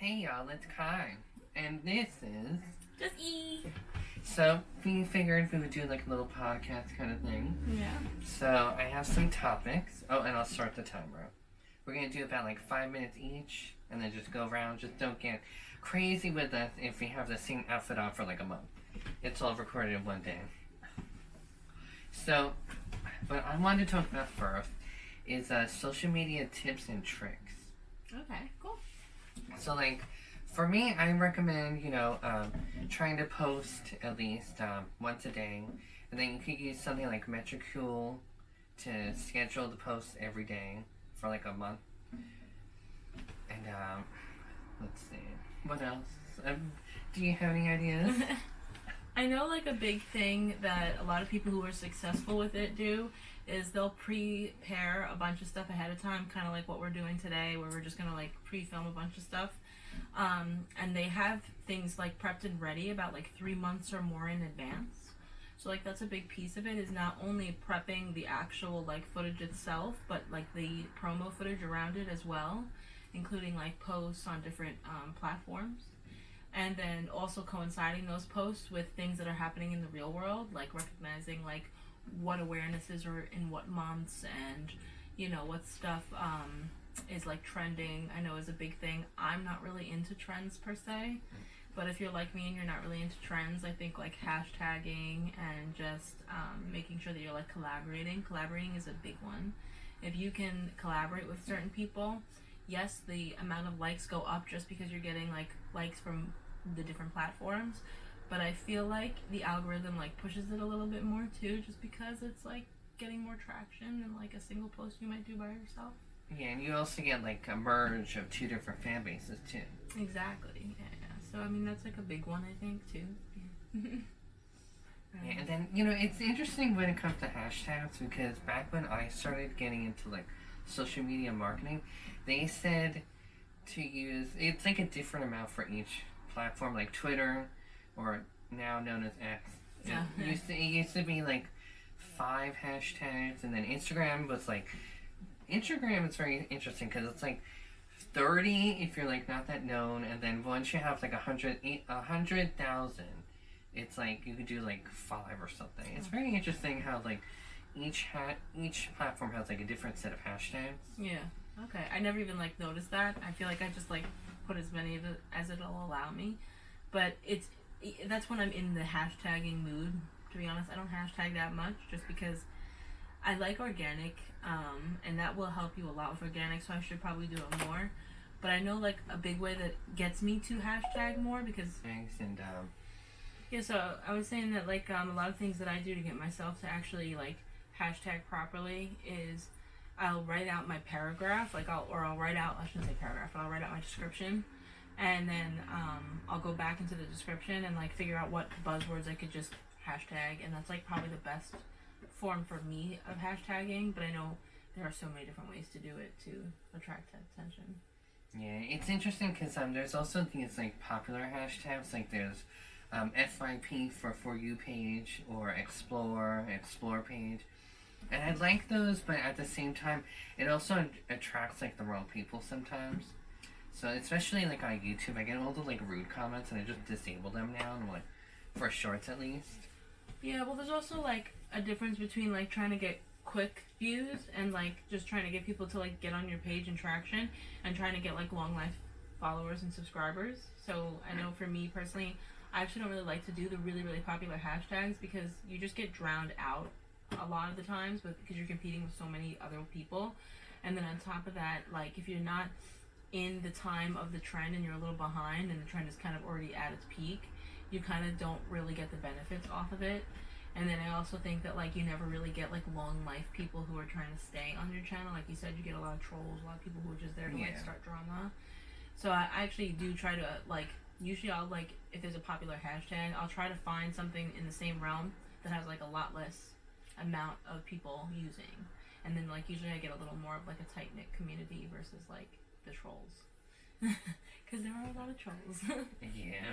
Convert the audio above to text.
Hey y'all, it's Kai. And this is... Just E. So, we figured we would do like a little podcast kind of thing. Yeah. So, I have some topics. Oh, and I'll start the timer. We're gonna do about like 5 minutes each, and then just go around. Just don't get crazy with us if we have the same outfit on for like a month. It's all recorded in one day. So, what I wanted to talk about first is social media tips and tricks. Okay, cool. So, like, for me, I recommend, trying to post at least once a day. And then you could use something like Metricool to schedule the posts every day for like a month. And, let's see. What else? Do you have any ideas? I know like a big thing that a lot of people who are successful with it do is they'll prepare a bunch of stuff ahead of time, kind of like what we're doing today, where we're just gonna like pre-film a bunch of stuff. And they have things like prepped and ready about like 3 months or more in advance. So like that's a big piece of it, is not only prepping the actual like footage itself, but like the promo footage around it as well, including like posts on different platforms. And then also coinciding those posts with things that are happening in the real world, like recognizing like what awarenesses are in what months, and what stuff is like trending. I know is a big thing. I'm not really into trends per se, but if you're like me and you're not really into trends, I think like hashtagging and just making sure that you're like collaborating is a big one. If you can collaborate with certain people, yes, the amount of likes go up just because you're getting like likes from the different platforms, but I feel like the algorithm like pushes it a little bit more too, just because it's like getting more traction than like a single post you might do by yourself. Yeah, and you also get like a merge of two different fan bases too. Exactly. Yeah. So I mean that's like a big one, I think too. Yeah. Yeah, and then it's interesting when it comes to hashtags, because back when I started getting into like social media marketing, they said to use, it's like a different amount for each platform, like Twitter, or now known as X. It used to be like 5 hashtags, and then Instagram was like, Instagram is very interesting because it's like 30 if you're like not that known, and then once you have like 100,000, it's like you could do like 5 or something. It's very interesting how like each platform has like a different set of hashtags. Yeah. Okay. I never even like noticed that. I feel like I just like put as many of it as it'll allow me, but that's when I'm in the hashtagging mood. To be honest, I don't hashtag that much just because I like organic, and that will help you a lot with organic. So I should probably do it more. But I know like a big way that gets me to hashtag more because Thanks, and yeah. So I was saying that like a lot of things that I do to get myself to actually like hashtag properly is I'll write out my paragraph, I'll write out, I shouldn't say paragraph, but I'll write out my description, and then I'll go back into the description and like figure out what buzzwords I could just hashtag, and that's like probably the best form for me of hashtagging. But I know there are so many different ways to do it to attract attention. yeah, it's interesting because there's also these like popular hashtags, like there's FYP for you page, or explore page. And I like those, but at the same time, it also attracts like the wrong people sometimes. So especially like on YouTube, I get all the like rude comments, and I just disable them now, and like for shorts at least. Yeah, well, there's also like a difference between like trying to get quick views and like just trying to get people to like get on your page and traction, and trying to get like long life followers and subscribers. So I know for me personally, I actually don't really like to do the really really popular hashtags because you just get drowned out a lot of the times because you're competing with so many other people. And then on top of that, like if you're not in the time of the trend and you're a little behind and the trend is kind of already at its peak, you kind of don't really get the benefits off of it. And then I also think that like you never really get like long life people who are trying to stay on your channel. Like you said, you get a lot of trolls, a lot of people who are just there to like start drama. So I actually do try to like, usually I'll like, if there's a popular hashtag, I'll try to find something in the same realm that has like a lot less amount of people using, and then like usually I get a little more of like a tight-knit community versus like the trolls, because there are a lot of trolls. Yeah.